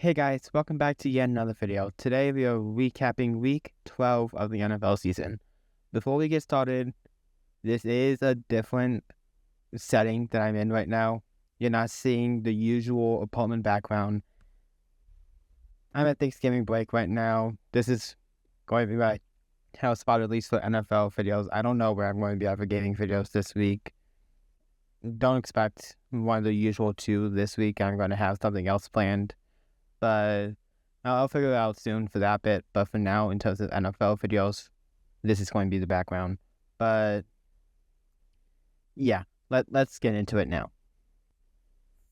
Hey guys, welcome back to yet another video. Today we are recapping week 12 of the NFL season. Before we get started, this is a different setting that I'm in right now. You're not seeing the usual apartment background. I'm at Thanksgiving break right now. This is going to be my house spot, at least for NFL videos. I don't know where I'm going to be at for gaming videos this week. Don't expect one of the usual two this week. I'm going to have something else planned. But I'll figure it out soon for that bit. But for now, in terms of NFL videos, this is going to be the background. But yeah, let's get into it now.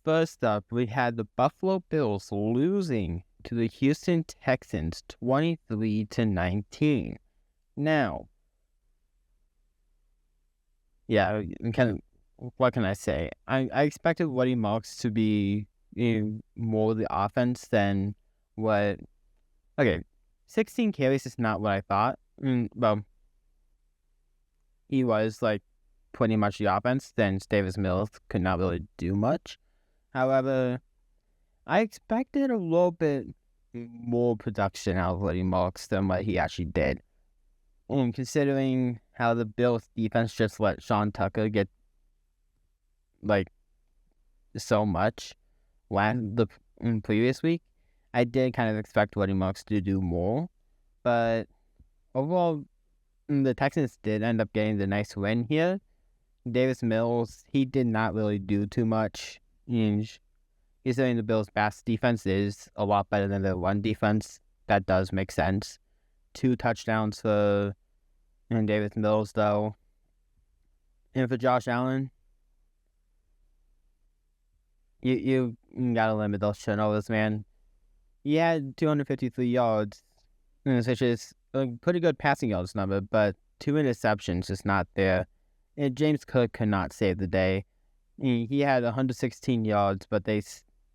First up, we had the Buffalo Bills losing to the Houston Texans 23-19. Now, yeah, what can I say? I expected Woody Marks to be more of the offense than what. Okay, 16 carries is not what I thought. Well, he was like pretty much the offense. Then Davis Mills could not really do much. However, I expected a little bit more production out of Woody Marks than what he actually did. Considering how the Bills defense just let Sean Tucker get like so much the previous week, I did kind of expect Woody Marks to do more, but overall, the Texans did end up getting the nice win here. Davis Mills, he did not really do too much. He's saying the Bills' pass defense is a lot better than the run defense. That does make sense. 2 touchdowns for Davis Mills, though. And for Josh Allen, you gotta limit those turnovers, man. He had 253 yards, which is a pretty good passing yards number, but 2 interceptions is not there. And James Cook could not save the day. He had 116 yards, but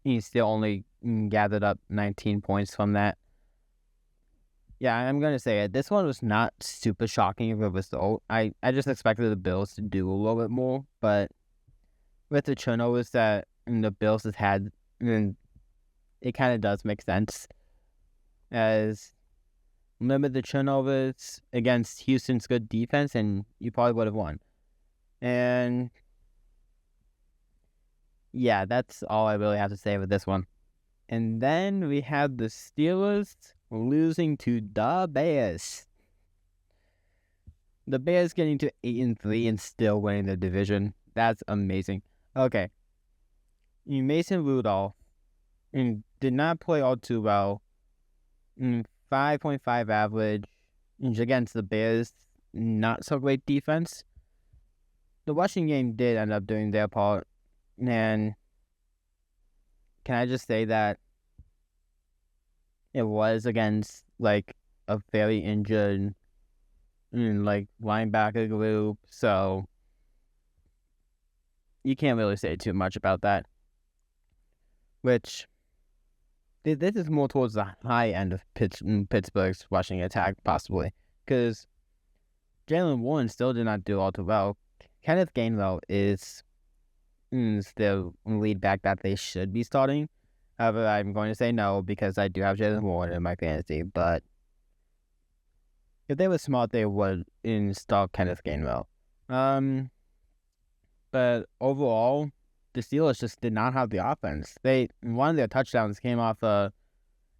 he still only gathered up 19 points from that. Yeah, I'm going to say it. This one was not super shocking of a result. I just expected the Bills to do a little bit more, but with the turnovers that the Bills has had, it kind of does make sense. As limit the turnovers against Houston's good defense, and you probably would have won. And yeah, that's all I really have to say with this one. And then we have the Steelers losing to the Bears. The Bears getting to 8-3 and still winning the division. That's amazing. Okay. Mason Rudolph did not play all too well. 5.5 average against the Bears. Not so great defense. The rushing game did end up doing their part. And can I just say that it was against like a very injured like linebacker group, so you can't really say too much about that. Which this is more towards the high end of Pittsburgh's rushing attack, possibly, because Jaylen Warren still did not do all too well. Kenneth Gainwell is the lead back that they should be starting. However, I'm going to say no because I do have Jaylen Warren in my fantasy. But if they were smart, they would install Kenneth Gainwell. But overall, the Steelers just did not have the offense. One of their touchdowns came off a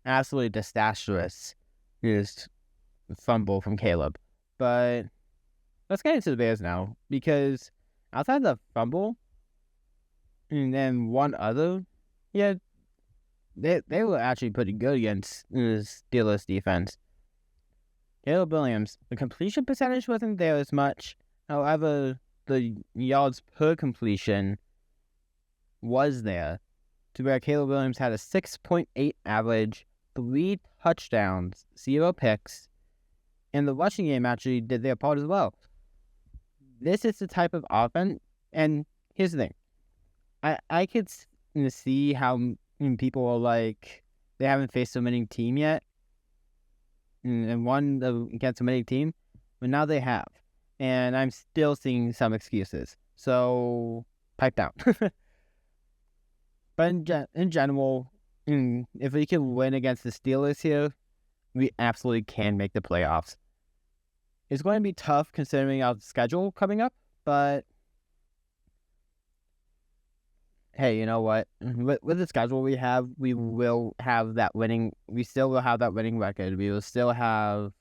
absolutely disastrous fumble from Caleb. But let's get into the Bears now, because outside the fumble and then one other, yeah, they were actually pretty good against the Steelers defense. Caleb Williams, the completion percentage wasn't there as much. However, the yards per completion was there, to where Caleb Williams had a 6.8 average, 3 touchdowns, 0 picks, and the rushing game actually did their part as well. This is the type of offense, and here's the thing. I could see how people are like, they haven't faced a winning team yet, and won against a winning team, but now they have. And I'm still seeing some excuses. So, pipe down. But in general, if we can win against the Steelers here, we absolutely can make the playoffs. It's going to be tough considering our schedule coming up, but hey, you know what? With the schedule we have, we will have that winning. We still will have that winning record. We will still have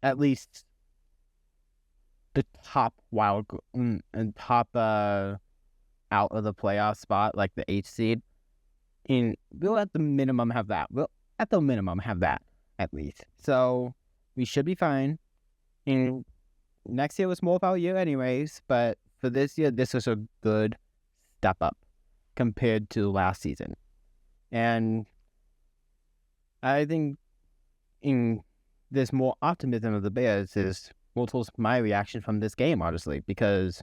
at least the top and top out of the playoff spot, like the 8th seed. And we'll at the minimum have that. We'll at the minimum have that at least. So we should be fine. And next year was more of our year anyways, but for this year, this was a good step up compared to last season. And I think there's more optimism of the Bears is what was my reaction from this game, honestly, because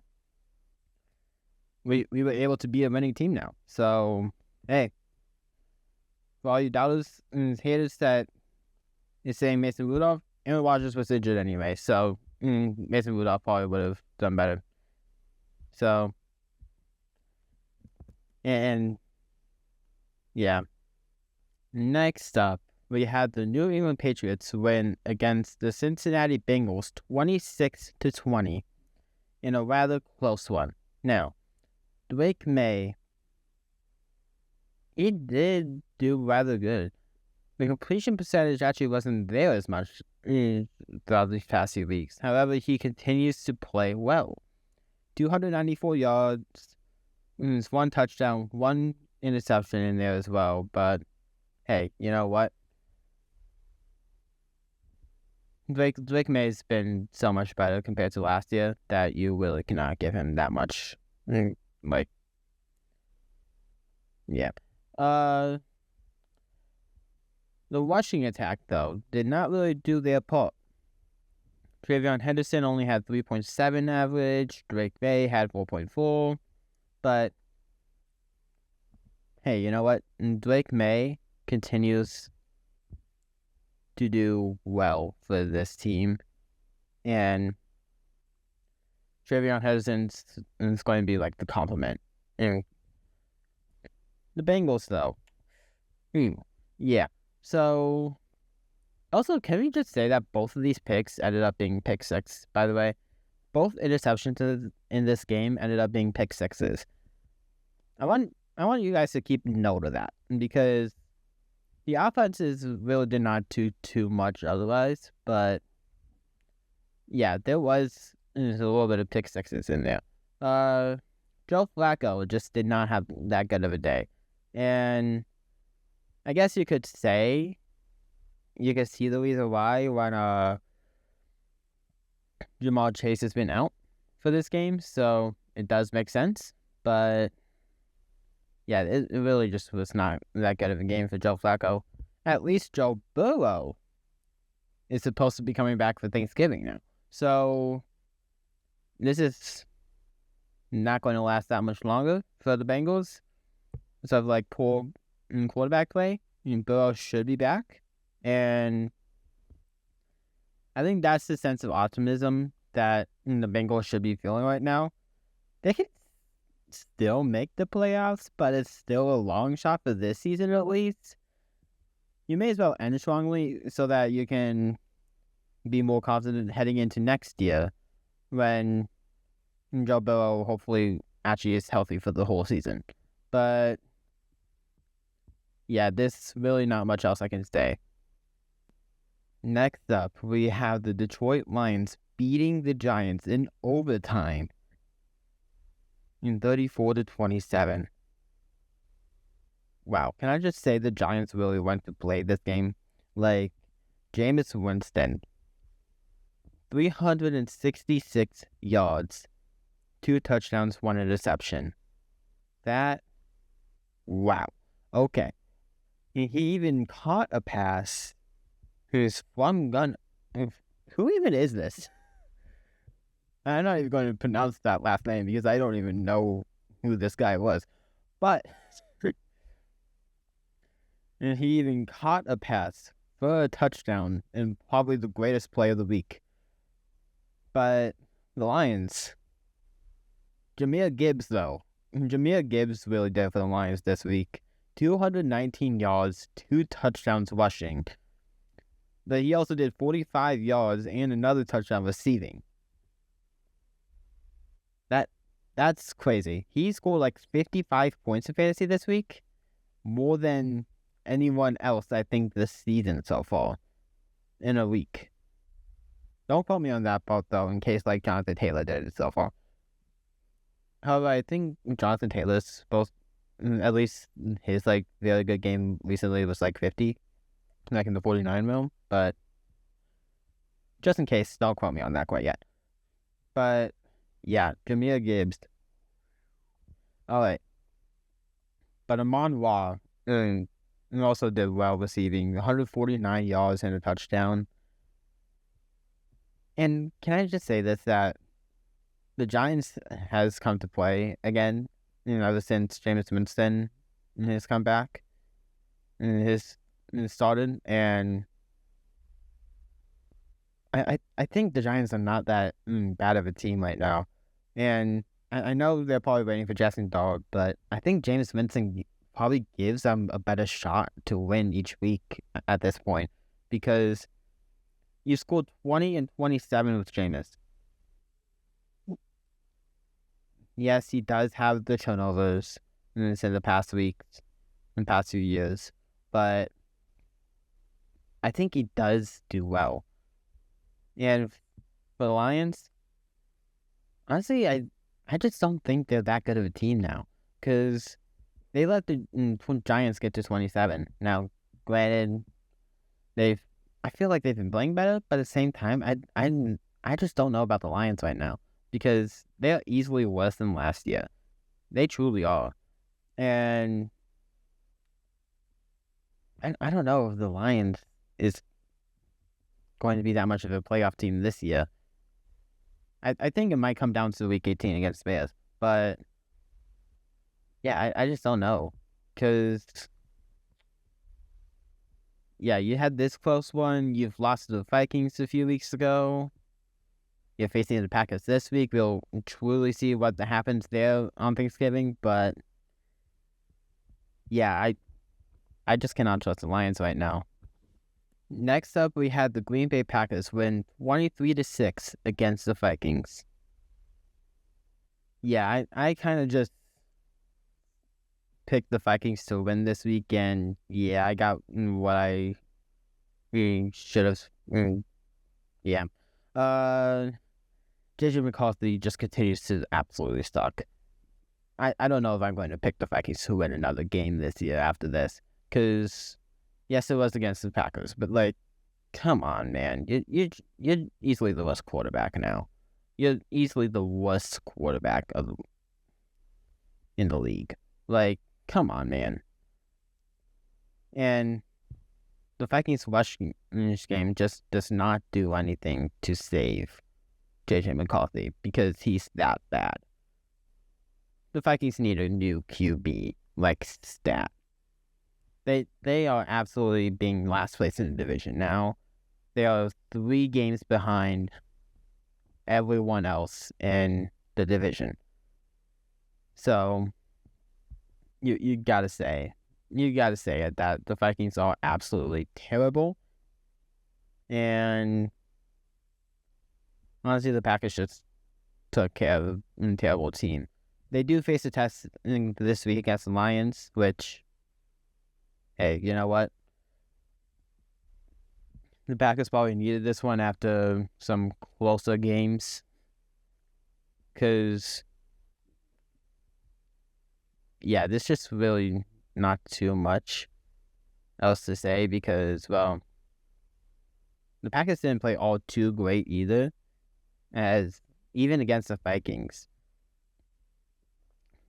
we were able to be a winning team now. So, hey, for all you doubters and haters that is saying Mason Rudolph, Aaron Rodgers was injured anyway, so Mason Rudolph probably would have done better. So, and yeah. Next up, we had the New England Patriots win against the Cincinnati Bengals 26-20 in a rather close one. Now, Drake May, he did do rather good. The completion percentage actually wasn't there as much throughout these past few weeks. However, he continues to play well. 294 yards, 1 touchdown, 1 interception in there as well. But hey, you know what? Drake May's been so much better compared to last year that you really cannot give him that much. Like, yeah. The rushing attack, though, did not really do their part. TreVeyon Henderson only had 3.7 average. Drake May had 4.4. But, hey, you know what? Drake May continues to do well for this team. And TreVeyon Henderson is going to be like the complement. And the Bengals, though. Yeah. So, also, can we just say that both of these picks ended up being pick six, by the way? Both interceptions in this game ended up being pick sixes. I want you guys to keep note of that, because the offenses really did not do too much otherwise, but yeah, there's a little bit of pick sixes in there. Joe Flacco just did not have that good of a day. And I guess you could say, you can see the reason why when Jamal Chase has been out for this game, so it does make sense. But yeah, it really just was not that good of a game for Joe Flacco. At least Joe Burrow is supposed to be coming back for Thanksgiving now. So this is not going to last that much longer for the Bengals. So like poor quarterback play, Burrow should be back. And I think that's the sense of optimism that the Bengals should be feeling right now. They can still make the playoffs, but it's still a long shot for this season at least. You may as well end strongly so that you can be more confident heading into next year when Joe Burrow hopefully actually is healthy for the whole season. But yeah, there's really not much else I can say. Next up, we have the Detroit Lions beating the Giants in overtime in 34-27. Wow, can I just say the Giants really went to play this game? Like, Jameis Winston, 366 yards, 2 touchdowns, 1 interception. Wow. Okay. He even caught a pass who's from Gun. Who even is this? I'm not even going to pronounce that last name because I don't even know who this guy was. But and he even caught a pass for a touchdown and probably the greatest play of the week. But the Lions, Jahmyr Gibbs, though. Jahmyr Gibbs really did for the Lions this week. 219 yards, 2 touchdowns rushing. But he also did 45 yards and another touchdown receiving. That's crazy. He scored like 55 points in fantasy this week, more than anyone else, I think, this season so far, in a week. Don't quote me on that part, though, in case, like, Jonathan Taylor did it so far. However, I think Jonathan Taylor's supposed, at least his, like, really good game recently was, like, 50, like, in the 49 realm, but just in case, don't quote me on that quite yet. But, yeah, Jahmyr Gibbs. All right. But Amon-Ra also did well receiving 149 yards and a touchdown. And can I just say this, that the Giants has come to play again, ever since Jameis Winston has come back and has started. And I think the Giants are not that bad of a team right now. And I know they're probably waiting for Jackson Dart, but I think Jameis Winston probably gives them a better shot to win each week at this point, because you scored 20 and 27 with Jameis. Yes, he does have the turnovers in the past weeks, in the past few years, but I think he does do well. And for the Lions, honestly, I just don't think they're that good of a team now, because they let the Giants get to 27. Now, granted, I feel like they've been playing better, but at the same time, I just don't know about the Lions right now, because they're easily worse than last year. They truly are. And I don't know if the Lions is going to be that much of a playoff team this year. I think it might come down to week 18 against Bears, but yeah, I just don't know, because yeah, you had this close one. You've lost to the Vikings a few weeks ago. You're facing the Packers this week. We'll truly see what happens there on Thanksgiving, but yeah, I just cannot trust the Lions right now. Next up, we had the Green Bay Packers win 23-6 against the Vikings. Yeah, I kind of just picked the Vikings to win this week, and yeah, I got what I really should have. Yeah. JJ McCarthy just continues to absolutely suck. I don't know if I'm going to pick the Vikings to win another game this year after this, because yes, it was against the Packers, but like, come on, man, you're easily the worst quarterback now. You're easily the worst quarterback in the league. Like, come on, man. And the Vikings rush game just does not do anything to save JJ McCarthy, because he's that bad. The Vikings need a new QB, like, stat. They are absolutely being last place in the division now. They are 3 games behind everyone else in the division. So you gotta say it, that the Vikings are absolutely terrible. And honestly, the Packers just took care of a terrible team. They do face a test this week against the Lions, which, hey, you know what? The Packers probably needed this one after some closer games, because, yeah, there's just really not too much else to say, because, well, the Packers didn't play all too great either, as even against the Vikings,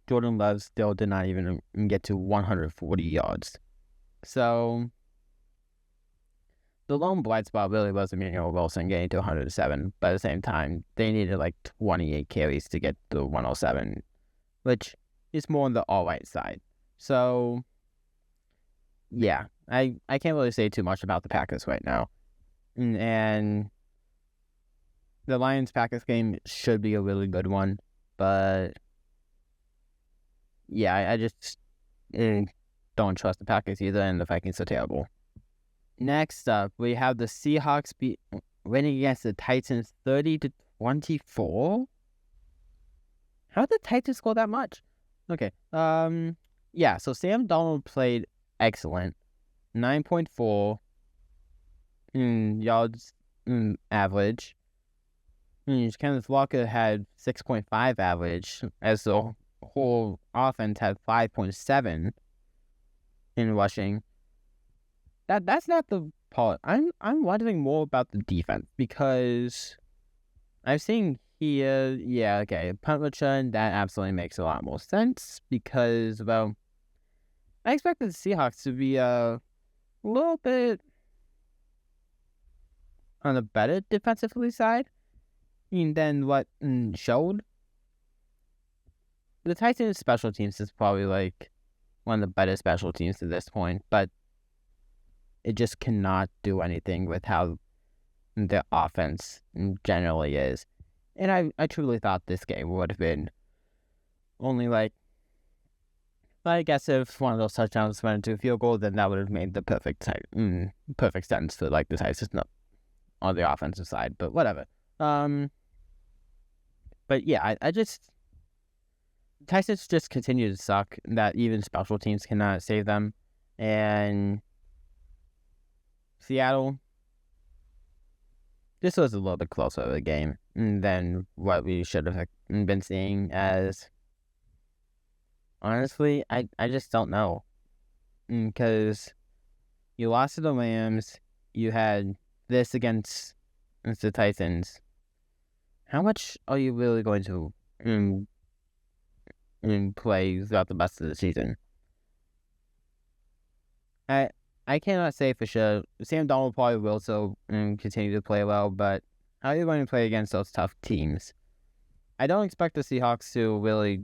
Jordan Love still did not even get to 140 yards. So the lone bright spot really was Emmanuel Wilson getting to 107, but at the same time, they needed like 28 carries to get to 107, which is more on the all-right side. So, yeah, I can't really say too much about the Packers right now. And the Lions-Packers game should be a really good one, but yeah, I just don't trust the Packers either, and the Vikings are terrible. Next up, we have the Seahawks winning against the Titans 30-24. How did the Titans score that much? Okay. Yeah, so Sam Darnold played excellent. 9.4 yards average. Kenneth Walker had 6.5 average, as the whole offense had 5.7 in rushing. That's not the part. I'm wondering more about the defense, because I've seen here, yeah, okay, punt return, that absolutely makes a lot more sense, because, well, I expected the Seahawks to be a little bit on the better defensively side than what showed. The Titans' special teams is probably like one of the better special teams to this point, but it just cannot do anything with how the offense generally is. And I truly thought this game would have been only like, I guess if one of those touchdowns went into a field goal, then that would have made the perfect sense for like the Titans on the offensive side. But whatever. But yeah, I just, Titans just continue to suck. That even special teams cannot save them. And Seattle, this was a little bit closer of a game than what we should have been seeing. As honestly, I just don't know, because you lost to the Rams, you had this against the Titans. How much are you really going to play throughout the rest of the season? I cannot say for sure. Sam Darnold probably will still continue to play well, but how are you going to play against those tough teams? I don't expect the Seahawks to really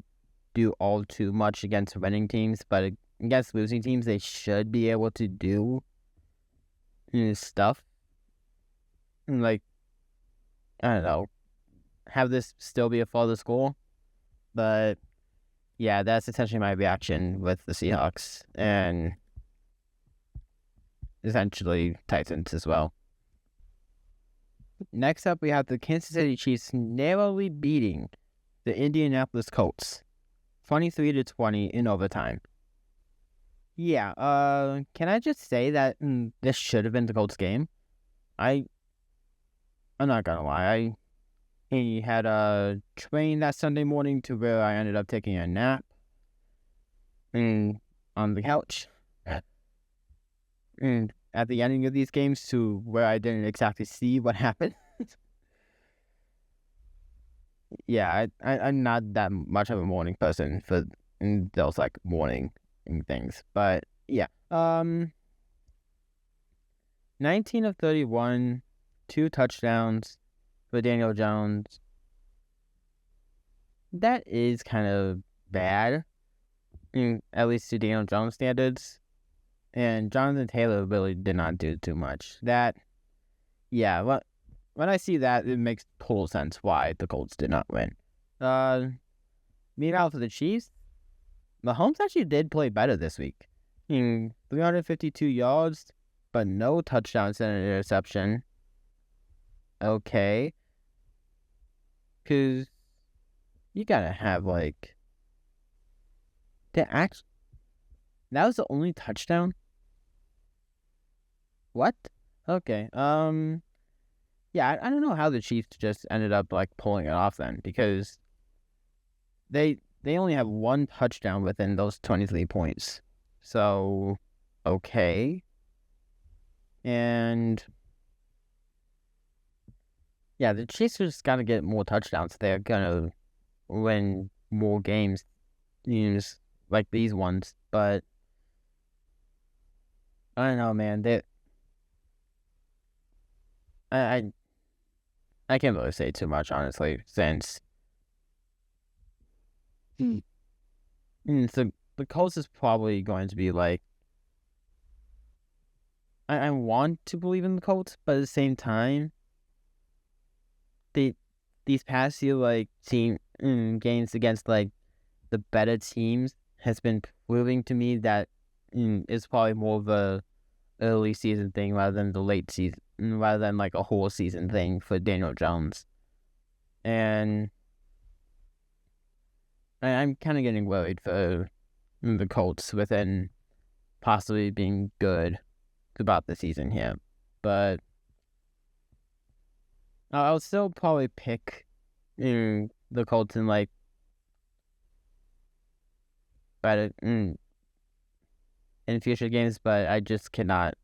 do all too much against winning teams, but against losing teams, they should be able to do stuff. Like, I don't know, have this still be a further score. But yeah, that's essentially my reaction with the Seahawks and essentially Titans as well. Next up, we have the Kansas City Chiefs narrowly beating the Indianapolis Colts 23-20 in overtime. Yeah, can I just say that this should have been the Colts game? I'm not gonna lie. He had a train that Sunday morning to where I ended up taking a nap on the couch. And at the ending of these games to where I didn't exactly see what happened. Yeah, I'm not that much of a morning person for those like morning things. But yeah. 19 of 31, 2 touchdowns for Daniel Jones. That is kind of bad, at least to Daniel Jones standards. And Jonathan Taylor really did not do too much. That, yeah, when I see that, it makes total sense why the Colts did not win. Meanwhile, for the Chiefs, Mahomes actually did play better this week. 352 yards, but no touchdowns and an interception. Okay. Because you gotta have, like, that was the only touchdown? What? Okay. Yeah, I don't know how the Chiefs just ended up, like, pulling it off then, because they only have 1 touchdown within those 23 points. So, okay. And yeah, the Chiefs just gotta get more touchdowns. They're gonna win more games, like these ones. But I don't know, man. I can't really say too much, honestly, since so the Colts is probably going to be like, I want to believe in the Colts, but at the same time, these past few like team games against like the better teams has been proving to me that is probably more of a early season thing rather than the late season, rather than like a whole season thing for Daniel Jones. And I'm kind of getting worried for the Colts within possibly being good throughout the season here. But I'll still probably pick the Colts in like better in future games, but I just cannot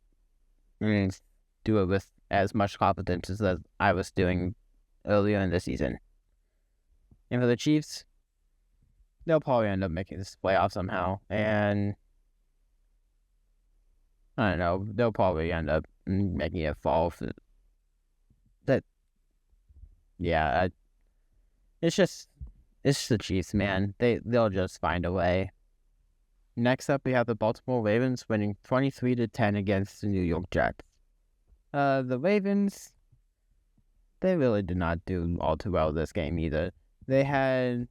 do it with as much confidence as I was doing earlier in the season. And for the Chiefs, they'll probably end up making this playoff somehow, and I don't know, they'll probably end up making it fall for that. Yeah, it's just the Chiefs, man. They'll just find a way. Next up, we have the Baltimore Ravens winning 23-10 against the New York Jets. The Ravens, they really did not do all too well this game either. They had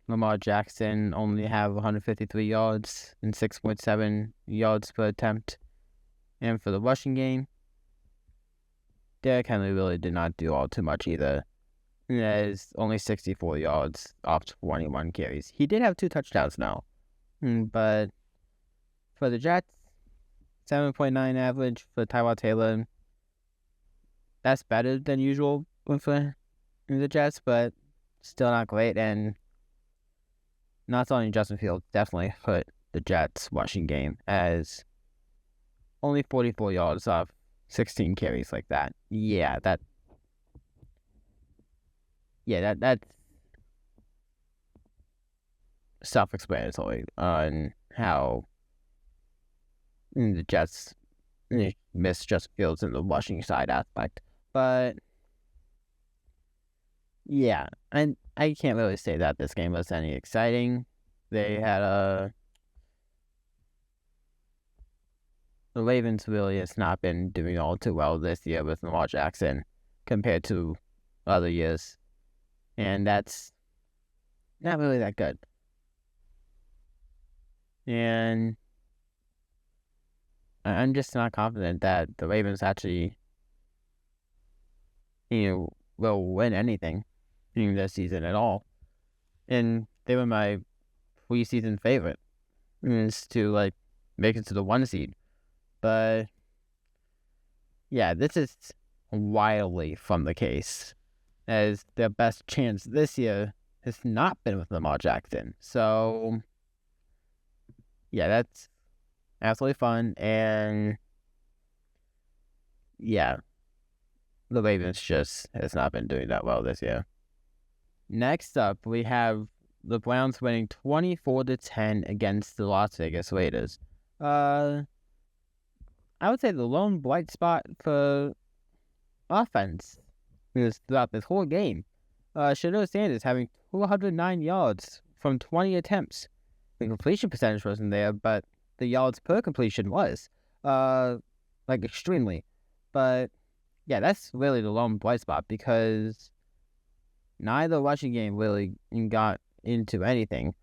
Lamar Jackson only have 153 yards and 6.7 yards per attempt. And for the rushing game, Derrick Henry really did not do all too much either. He has only 64 yards off 21 carries. He did have 2 touchdowns now. But for the Jets, 7.9 average for Tyrod Taylor. That's better than usual for the Jets, but still not great. And not only Justin Fields definitely hurt the Jets' rushing game, as only 44 yards off 16 carries like that. That's self-explanatory on how the Jets missed Justin Fields in the rushing side aspect. But yeah, and I can't really say that this game was any exciting. They had the Ravens really has not been doing all too well this year with Lamar Jackson compared to other years. And that's not really that good. And I'm just not confident that the Ravens actually, will win anything this season at all. And they were my preseason favorite, is to like make it to the 1 seed. But yeah, this is wildly from the case, as their best chance this year has not been with Lamar Jackson. So yeah, that's absolutely fun. And yeah, the Ravens just has not been doing that well this year. Next up, we have the Browns winning 24-10 against the Las Vegas Raiders. I would say the lone bright spot for offense is throughout this whole game. Shedeur Sanders having 209 yards from 20 attempts. The completion percentage wasn't there, but the yards per completion was. Extremely. But yeah, that's really the lone bright spot, because neither rushing game really got into anything.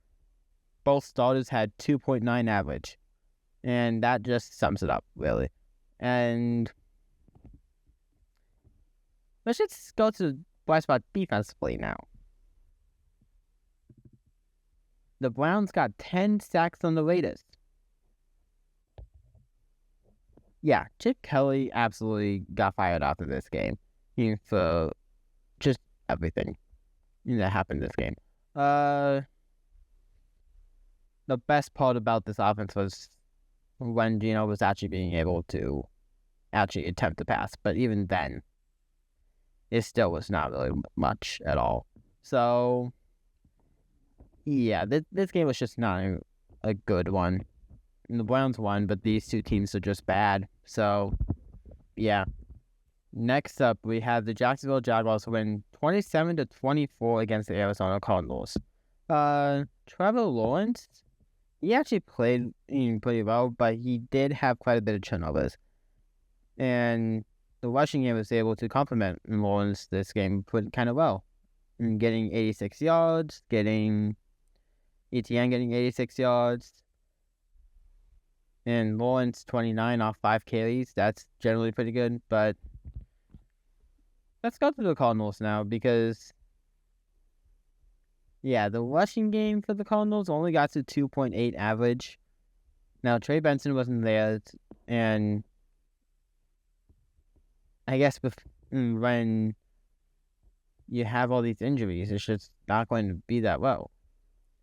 Both starters had 2.9 average. And that just sums it up, really. And let's just go to bright spot defensively now. The Browns got 10 sacks on the Raiders. Yeah, Chip Kelly absolutely got fired after this game for just everything that happened this game. The best part about this offense was when Geno was actually being able to actually attempt to pass. But even then, it still was not really much at all. So, yeah, this game was just not a good one. And the Browns won, but these two teams are just bad. So, yeah. Next up, we have the Jacksonville Jaguars win 27-24 against the Arizona Cardinals. Trevor Lawrence, he actually played pretty well, but he did have quite a bit of turnovers. And the rushing game was able to complement Lawrence this game kind of well. Getting 86 yards, getting ETN getting 86 yards. And Lawrence 29 off 5 carries. That's generally pretty good. But let's go to the Cardinals now because, yeah, the rushing game for the Cardinals only got to 2.8 average. Now, Trey Benson wasn't there. And I guess when you have all these injuries, it's just not going to be that well.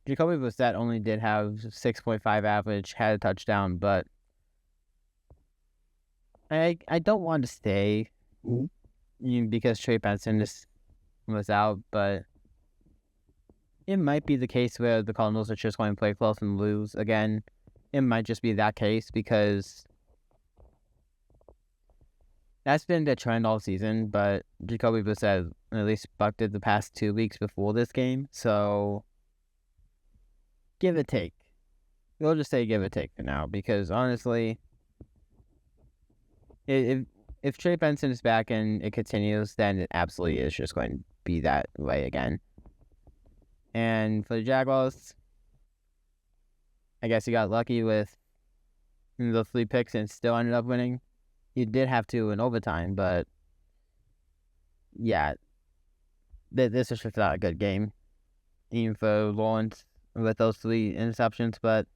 Jacoby Brissett only did have 6.5 average, had a touchdown, but I don't want to stay because Trey Benson was out, but it might be the case where the Cardinals are just going to play close and lose again. It might just be that case because that's been the trend all season, but Jacoby Brissett at least bucked it the past 2 weeks before this game, so give or take. We'll just say give or take for now because honestly, if Trey Benson is back and it continues, then it absolutely is just going to be that way again. And for the Jaguars, I guess you got lucky with the 3 picks and still ended up winning. You did have to in overtime, but yeah, this is just not a good game, even for Lawrence with those 3 interceptions, but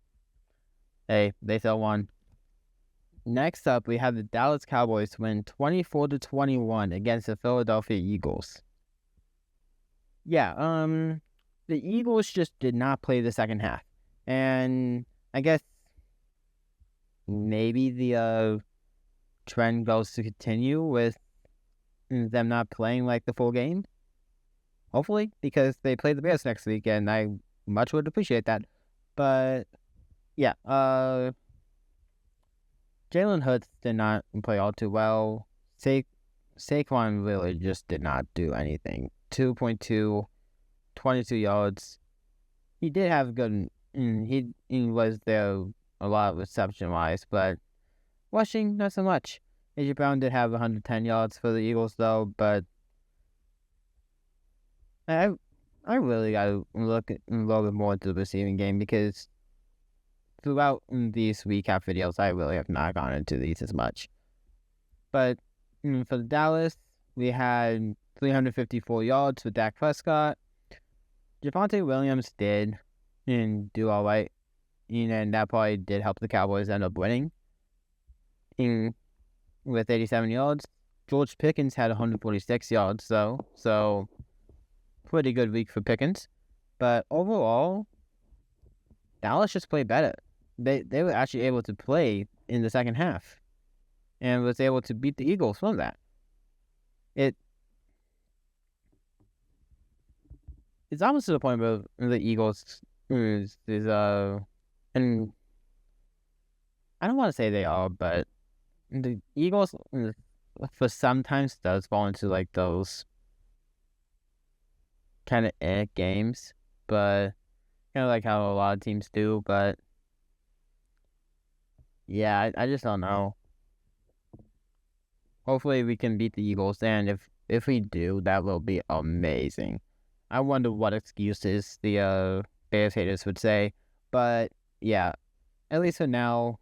hey, they still won. Next up, we have the Dallas Cowboys win 24-21 against the Philadelphia Eagles. Yeah, the Eagles just did not play the second half. And I guess maybe the trend goes to continue with them not playing like the full game. Hopefully, because they play the Bears next week, and I much would appreciate that. But yeah, Jalen Hurts did not play all too well. Saquon really just did not do anything. 2.2, 22 yards. He did have good. He was there a lot reception-wise, but rushing, not so much. A.J. Brown did have 110 yards for the Eagles, though, but I really got to look a little bit more into the receiving game because throughout these recap videos, I really have not gone into these as much. But for the Dallas, we had 354 yards with Dak Prescott. Javonte Williams did do all right, and that probably did help the Cowboys end up winning with 87 yards. George Pickens had 146 yards, though, so pretty good week for Pickens. But overall, Dallas just played better. They were actually able to play in the second half and was able to beat the Eagles from that. It's almost to the point where the Eagles is and I don't want to say they are, but the Eagles for sometimes does fall into like those kind of games, but kind of like how a lot of teams do. But yeah, I just don't know. Hopefully we can beat the Eagles, and if we do, that will be amazing. I wonder what excuses the Bears haters would say, but yeah, at least for now,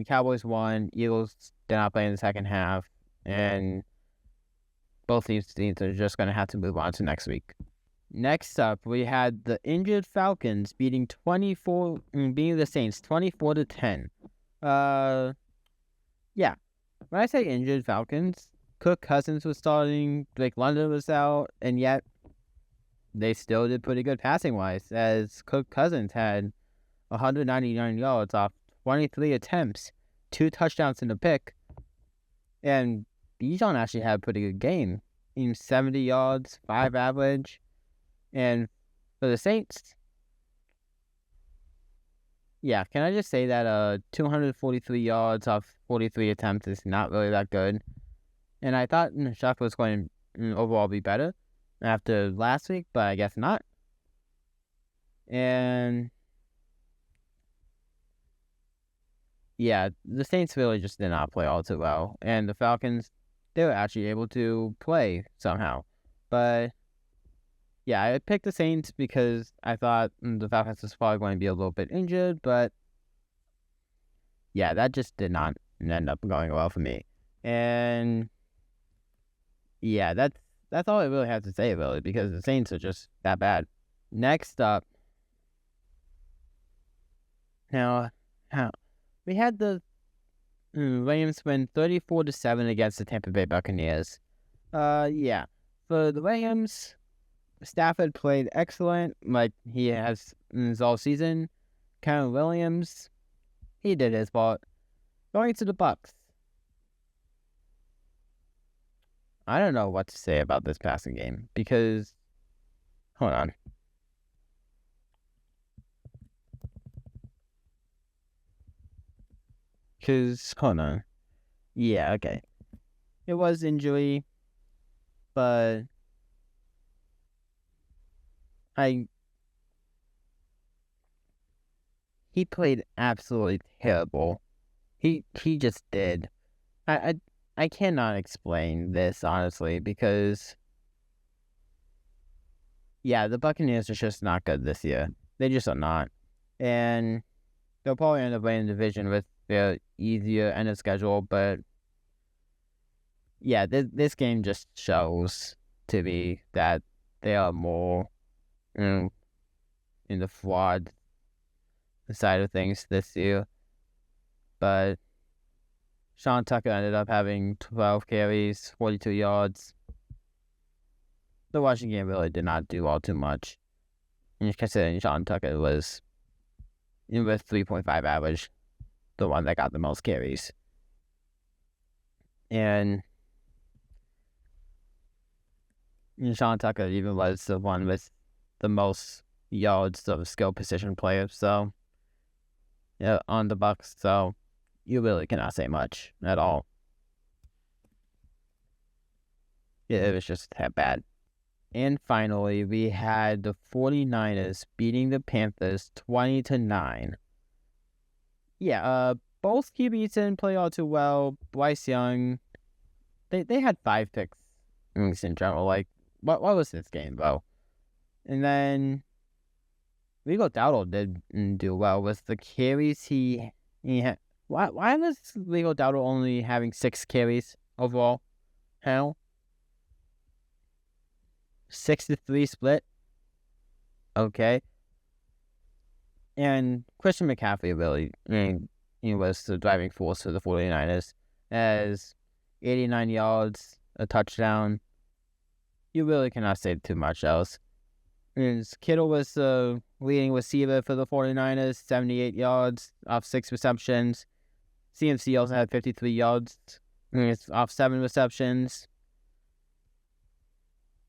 Cowboys won. Eagles did not play in the second half, and both these teams are just going to have to move on to next week. Next up, we had the injured Falcons beating the Saints 24-10. Yeah. When I say injured Falcons, Kirk Cousins was starting, Blake London was out, and yet they still did pretty good passing-wise, as Kirk Cousins had 199 yards off 23 attempts, 2 touchdowns in a pick, and Bijan actually had a pretty good game. 70 yards, 5 average, and for the Saints, yeah, can I just say that 243 yards off 43 attempts is not really that good? And I thought Chuck was going to overall be better after last week, but I guess not. And yeah, the Saints really just did not play all too well. And the Falcons, they were actually able to play somehow. But yeah, I picked the Saints because I thought the Falcons was probably going to be a little bit injured, but yeah, that just did not end up going well for me. And yeah, that's all I really have to say really, because the Saints are just that bad. Next up, now, we had the Rams win 34-7 against the Tampa Bay Buccaneers. Yeah, for the Rams, Stafford played excellent, like he has all season. Karen Williams, he did his part. Going to the Bucks, I don't know what to say about this passing game because, hold on. Hold on. Yeah, okay. It was injury, but he played absolutely terrible. He just did. I cannot explain this honestly because yeah, the Buccaneers are just not good this year. They just are not, and they'll probably end up winning the division with their easier end of schedule. But yeah, this game just shows to me that they are more in the fraud side of things this year. But Sean Tucker ended up having 12 carries, 42 yards. The Washington game really did not do all too much. And considering Sean Tucker was with 3.5 average, the one that got the most carries. And Sean Tucker even was the one with the most yards of a skill position player. So, yeah, on the Bucks. So, you really cannot say much at all. Yeah, it was just that bad. And finally, we had the 49ers beating the Panthers 20-9. Yeah, both QBs didn't play all too well. Bryce Young, they had 5 picks in general. Like, what was this game, though? And then Rico Dowdle didn't do well with the carries he had. Why was Rico Dowdle only having 6 carries overall? How? 6-3 split. Okay. And Christian McCaffrey really, he was the driving force for the 49ers. As 89 yards, a touchdown. You really cannot say too much else. And Kittle was the leading receiver for the 49ers, 78 yards off 6 receptions. CMC also had 53 yards off 7 receptions.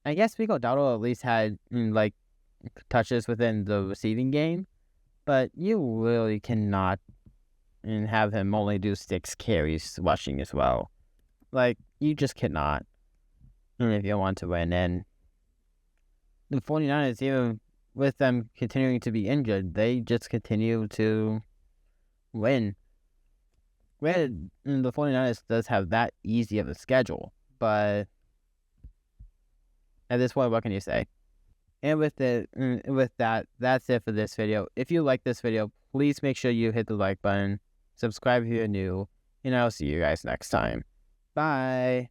I guess Rico Dowdle at least had touches within the receiving game, but you really cannot have him only do 6 carries rushing as well. Like, you just cannot. And if you want to win, and the 49ers, even with them continuing to be injured, they just continue to win. Granted, the 49ers does have that easy of a schedule, but at this point, what can you say? And with that, that's it for this video. If you like this video, please make sure you hit the like button, subscribe if you're new, and I'll see you guys next time. Bye!